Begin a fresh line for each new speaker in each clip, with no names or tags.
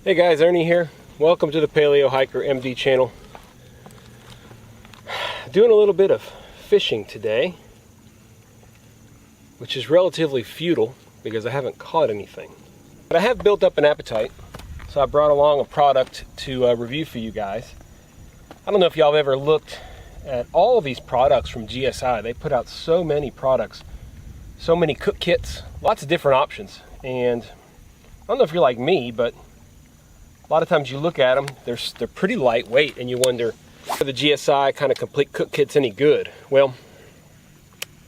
Hey guys, Ernie here. Welcome to the Paleo Hiker MD channel. Doing a little bit of fishing today, which is relatively futile because I haven't caught anything. But I have built up an appetite, so I brought along a product to review for you guys. I don't know if y'all have ever looked at all of these products from GSI. They put out so many products, so many cook kits, lots of different options. And I don't know if you're like me, but a lot of times you look at them, they're pretty lightweight, and you wonder, are the GSI kind of complete cook kits any good? Well,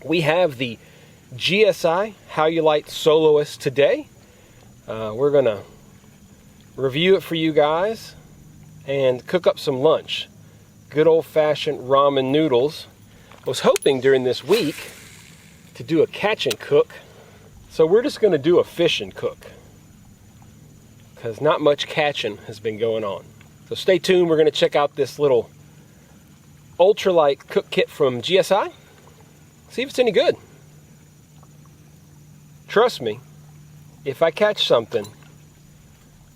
we have the GSI Halulite Soloist today. We're going to review it for you guys and cook up some lunch. Good old-fashioned ramen noodles. I was hoping during this week to do a catch and cook, so we're just going to do a fish and cook because not much catching has been going on. So stay tuned. We're going to check out this little ultralight cook kit from GSI. See if it's any good. Trust me, if I catch something,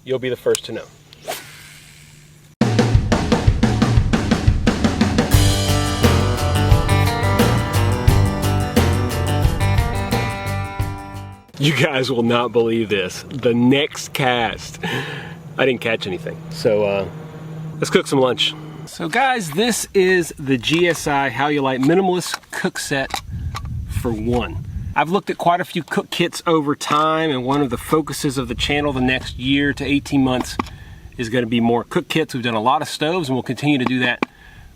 you'll be the first to know. You guys will not believe this. The next cast, I didn't catch anything. So let's cook some lunch. So guys, this is the GSI Halulite Minimalist cook set for one. I've looked at quite a few cook kits over time, and one of the focuses of the channel the next year to 18 months is going to be more cook kits. We've done a lot of stoves and we'll continue to do that,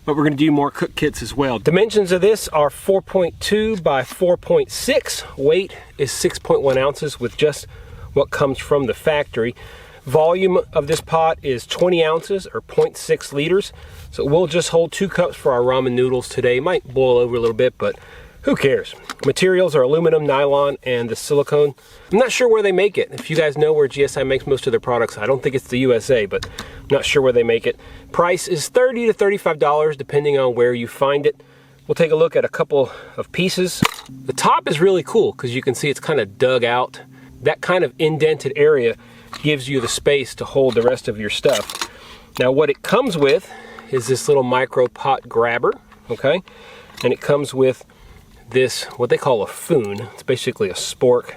but we're going to do more cook kits as well. Dimensions of this are 4.2 by 4.6. Weight is 6.1 ounces with just what comes from the factory. Volume of this pot is 20 ounces or 0.6 liters. So we'll just hold 2 cups for our ramen noodles today. Might boil over a little bit, but who cares? Materials are aluminum, nylon, and the silicone. I'm not sure where they make it. If you guys know where GSI makes most of their products, I don't think it's the USA, but I'm not sure where they make it. Price is $30 to $35 depending on where you find it. We'll take a look at a couple of pieces. The top is really cool because you can see it's kind of dug out. That kind of indented area gives you the space to hold the rest of your stuff. Now what it comes with is this little micro pot grabber, okay? And it comes with this, what they call a foon. It's basically a spork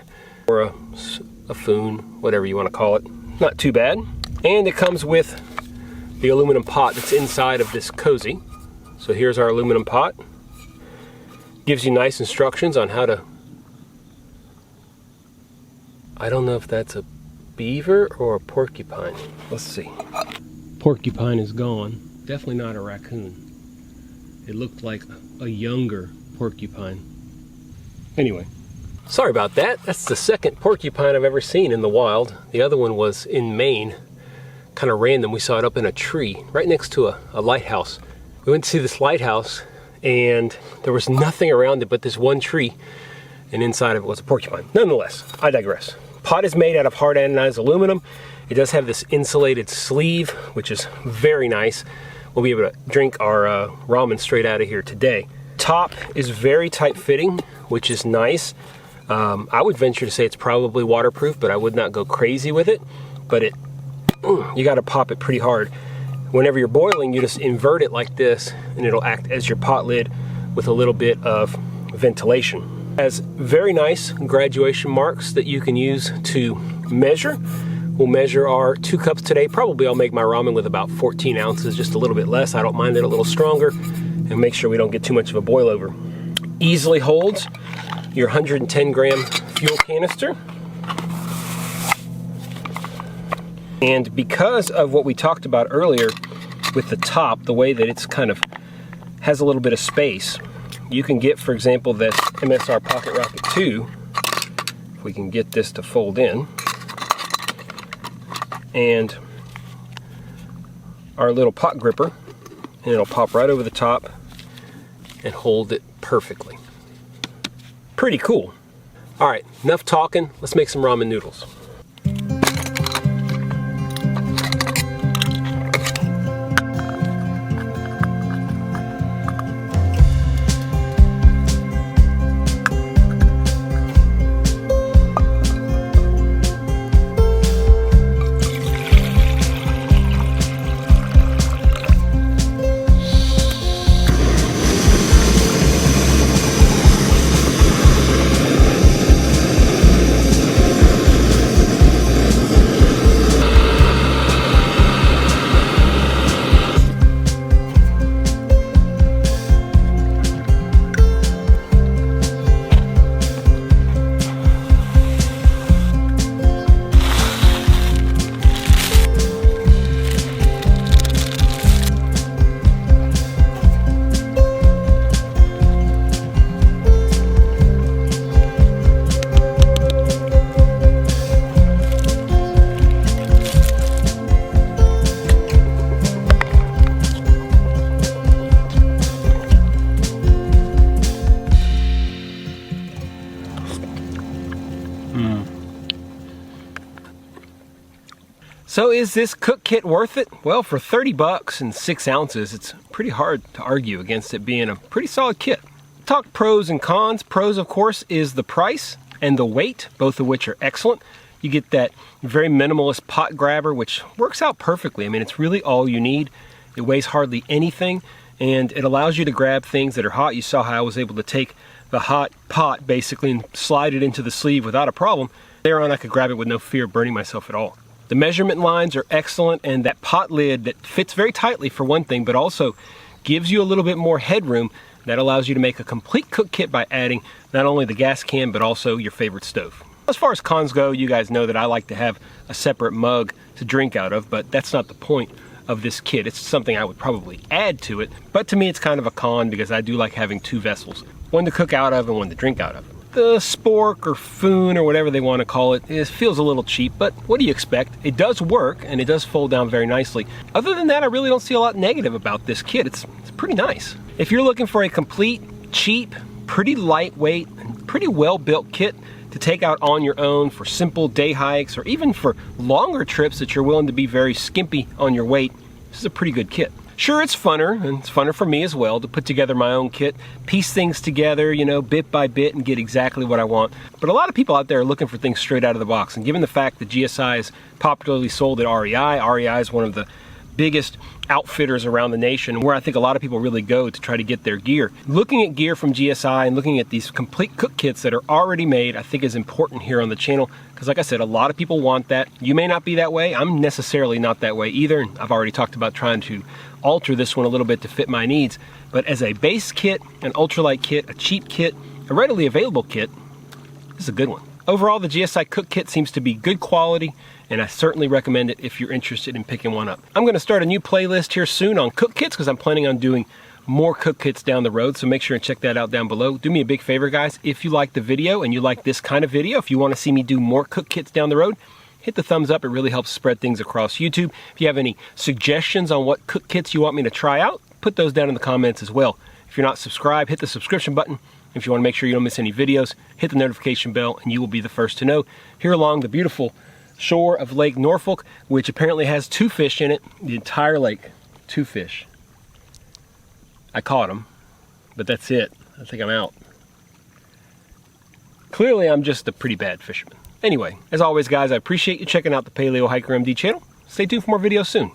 or a foon, whatever you want to call it. Not too bad. And it comes with the aluminum pot that's inside of this cozy. So here's our aluminum pot. Gives you nice instructions on how to, I don't know if that's a beaver or a porcupine. Let's see. Porcupine is gone. Definitely not a raccoon. It looked like a younger porcupine. Anyway, sorry about that. That's the second porcupine I've ever seen in the wild. The other one was in Maine. Kind of random. We saw it up in a tree right next to a lighthouse. We went to see this lighthouse and there was nothing around it but this one tree, and inside of it was a porcupine. Nonetheless, I digress. Pot is made out of hard anodized aluminum. It does have this insulated sleeve, which is very nice. We'll be able to drink our ramen straight out of here today. Top is very tight fitting, which is nice. I would venture to say it's probably waterproof, but I would not go crazy with it. But you got to pop it pretty hard. Whenever you're boiling, you just invert it like this, and it'll act as your pot lid with a little bit of ventilation. It has very nice graduation marks that you can use to measure. We'll measure our 2 cups today. Probably I'll make my ramen with about 14 ounces, just a little bit less. I don't mind it a little stronger, and make sure we don't get too much of a boil over. Easily holds your 110 gram fuel canister. And because of what we talked about earlier with the top, the way that it's kind of has a little bit of space, you can get, for example, this MSR Pocket Rocket 2, if we can get this to fold in, and our little pot gripper, and it'll pop right over the top and hold it perfectly. Pretty cool. All right, enough talking. Let's make some ramen noodles. So is this cook kit worth it? Well, for 30 bucks and 6 ounces, it's pretty hard to argue against it being a pretty solid kit. Talk pros and cons. Pros, of course, is the price and the weight, both of which are excellent. You get that very minimalist pot grabber, which works out perfectly. I mean, it's really all you need. It weighs hardly anything, and it allows you to grab things that are hot. You saw how I was able to take the hot pot basically and slide it into the sleeve without a problem. Later on, I could grab it with no fear of burning myself at all. The measurement lines are excellent, and that pot lid that fits very tightly for one thing, but also gives you a little bit more headroom. That allows you to make a complete cook kit by adding not only the gas can, but also your favorite stove. As far as cons go, you guys know that I like to have a separate mug to drink out of, but that's not the point of this kit. It's something I would probably add to it, but to me it's kind of a con because I do like having 2 vessels, one to cook out of and one to drink out of. The spork or foon or whatever they want to call it, feels a little cheap, but what do you expect? It does work and it does fold down very nicely. Other than that, I really don't see a lot negative about this kit. It's pretty nice. If you're looking for a complete, cheap, pretty lightweight, and pretty well-built kit to take out on your own for simple day hikes or even for longer trips that you're willing to be very skimpy on your weight, this is a pretty good kit. Sure, it's funner, and it's funner for me as well to put together my own kit, piece things together, you know, bit by bit and get exactly what I want. But a lot of people out there are looking for things straight out of the box, and given the fact that GSI is popularly sold at REI is one of the biggest outfitters around the nation, where I think a lot of people really go to try to get their gear. Looking at gear from GSI and looking at these complete cook kits that are already made, I think is important here on the channel, because like I said, a lot of people want that. You may not be that way. I'm necessarily not that way either. I've already talked about trying to alter this one a little bit to fit my needs, but as a base kit, an ultralight kit, a cheap kit, a readily available kit, this is a good one. Overall, the GSI cook kit seems to be good quality, and I certainly recommend it if you're interested in picking one up. I'm going to start a new playlist here soon on cook kits because I'm planning on doing more cook kits down the road, so make sure and check that out down below. Do me a big favor, guys. If you like the video and you like this kind of video, if you want to see me do more cook kits down the road, hit the thumbs up. It really helps spread things across YouTube. If you have any suggestions on what cook kits you want me to try out, put those down in the comments as well. If you're not subscribed, hit the subscription button. If you want to make sure you don't miss any videos, hit the notification bell and you will be the first to know. Here along the beautiful shore of Lake Norfolk, which apparently has 2 fish in it, the entire lake, 2 fish. I caught them, but that's it. I think I'm out. Clearly, I'm just a pretty bad fisherman. Anyway, as always, guys, I appreciate you checking out the Paleo Hiker MD channel. Stay tuned for more videos soon.